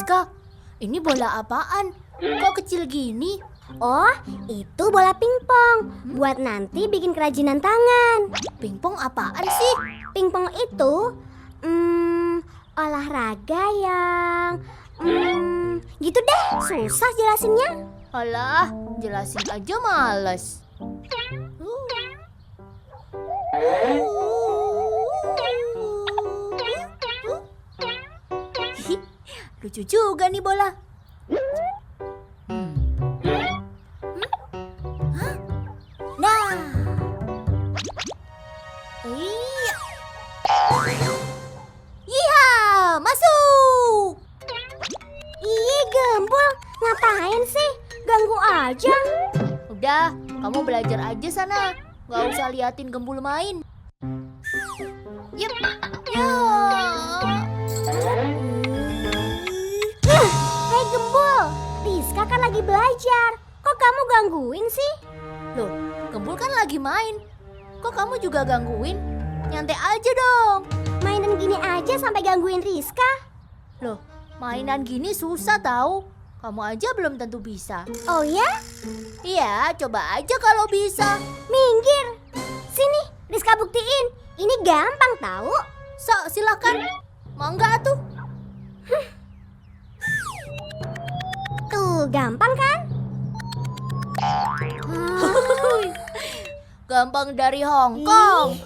Rizka, ini bola apaan? Kok kecil gini? Oh, itu bola pingpong. Buat nanti bikin kerajinan tangan. Pingpong apaan sih? Pingpong itu olahraga yang gitu deh, susah jelasinnya. Alah, jelasin aja males. Lucu juga nih bola. Nah. Iya. Iya, masuk. Ih, Gembul, ngapain sih? Ganggu aja. Udah, kamu belajar aja sana. Gak usah liatin Gembul main. Yup. Ya. Hei Gembul, Rizka kan lagi belajar. Kok kamu gangguin sih? Loh, Gembul kan lagi main. Kok kamu juga gangguin? Nyantai aja dong. Mainan gini aja sampai gangguin Rizka. Loh, mainan gini susah tahu. Kamu aja belum tentu bisa. Oh ya? Iya, coba aja kalau bisa. Minggir. Sini, Rizka buktiin. Ini gampang tahu. Sok, silakan. Mangga tuh. Tuh, gampang kan? Gampang dari Hong Kong.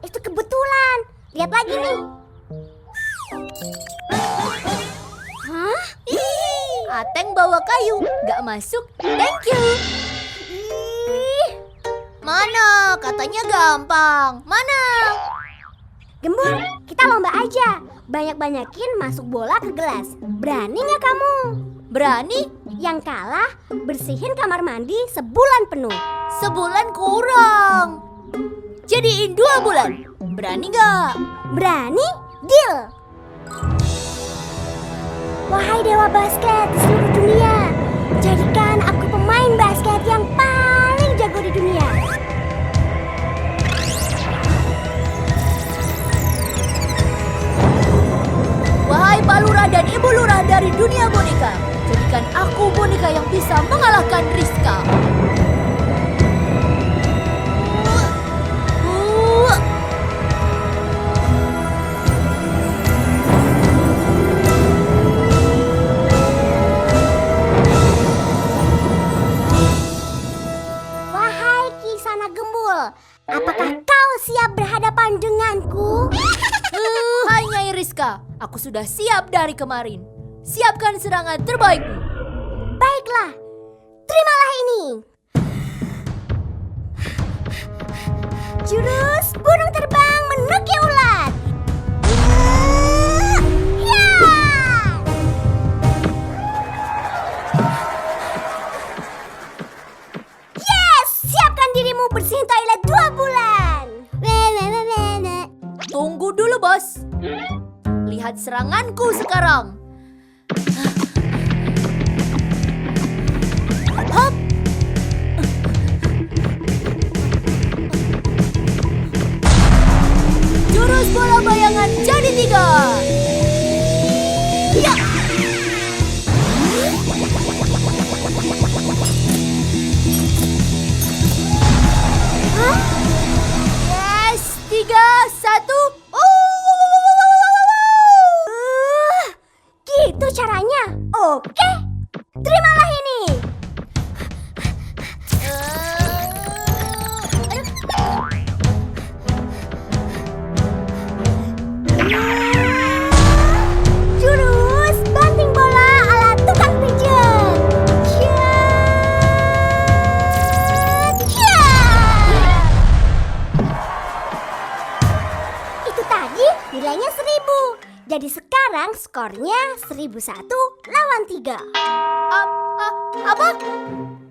Itu kebetulan. Lihat lagi nih. Hah? Ateng bawa kayu, gak masuk. Thank you. Mana? Katanya gampang. Mana? Gembul, kita lomba aja. Banyak-banyakin masuk bola ke gelas. Berani nggak kamu? Berani? Yang kalah bersihin kamar mandi sebulan penuh. Sebulan kurang. Jadiin 2 bulan. Berani gak? Berani? Deal! Wahai dewa basket di seluruh dunia, jadikan aku pemain basket yang paling jago di dunia. Wahai Pak Lurah dan Ibu Lurah dari dunia boneka, jadikan aku boneka yang bisa mengalahkan Rizka. Wahai Kisana Gembul, apakah kau siap berhadapan denganku? Hai Nyai Rizka, aku sudah siap dari kemarin. Siapkan serangan terbaikmu. Baiklah, terimalah ini. Jurus burung terbang menuki ulat. Ya! Yes, siapkan dirimu bersihin toilet 2 bulan. Tunggu dulu, bos. Lihat seranganku sekarang. Hop. Jurus bola bayangan jadi 3. Ya. Hah? Yes, 3, 1. Gitu caranya. Oke, terimalah ini. Jurus banting bola ala tukang pijat. Itu tadi nilainya 1000. Jadi sekarang skornya 1001 lawan 3. Apa?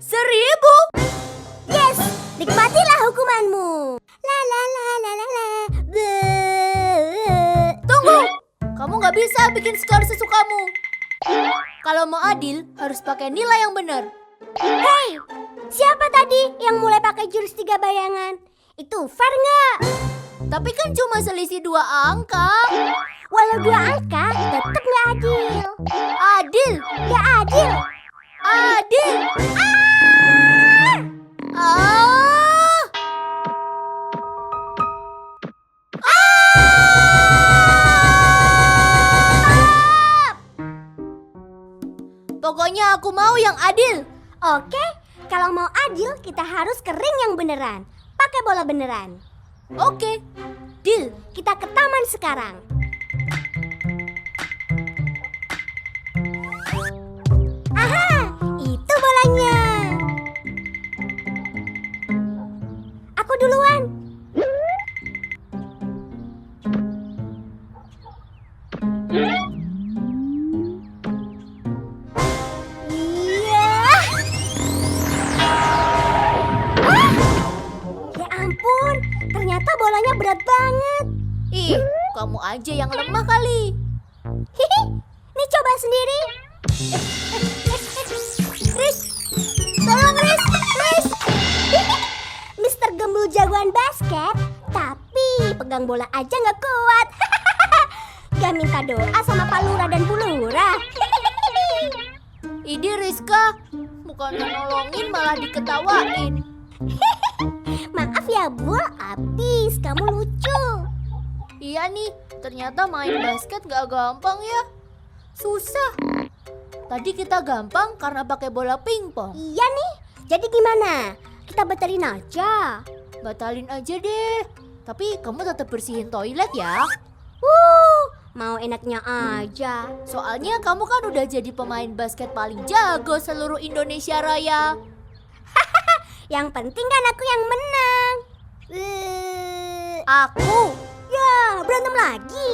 1000? Yes, nikmatilah hukumanmu. La la la la la la. Tunggu, kamu nggak bisa bikin skor sesukamu. Kalau mau adil, harus pakai nilai yang benar. Hei, siapa tadi yang mulai pakai jurus 3 bayangan? Itu fair nggak? Tapi kan cuma selisih 2 angka. Walau dua angka tetap nggak adil. Adil. Nggak adil. Adil. Ah! Pokoknya aku mau yang adil. Oke, kalau mau adil kita harus ke ring yang beneran. Pakai bola beneran. Oke, deal. Kita ke taman sekarang. Aha, itu bolanya. Aku duluan. Iya. Ya ampun, ternyata bolanya berat banget. Ih, kamu aja yang lemah kali. Hihi, nih coba sendiri. Riz, tolong Riz, Riz. Mister Gembul jagoan basket, tapi pegang bola aja nggak kuat. Gak minta doa sama Pak Lurah dan Bu Lurah. Ini Rizka, bukannya nolongin malah diketawain. Maaf ya Bul, abis kamu lucu. Iya nih, ternyata main basket gak gampang ya. Susah. Tadi kita gampang karena pakai bola pingpong. Iya nih, jadi gimana? Kita batalin aja. Batalin aja deh. Tapi kamu tetap bersihin toilet ya. Mau enaknya aja. Soalnya kamu kan udah jadi pemain basket paling jago seluruh Indonesia Raya. Yang penting kan aku yang menang. Aku. Ya, berantem lagi.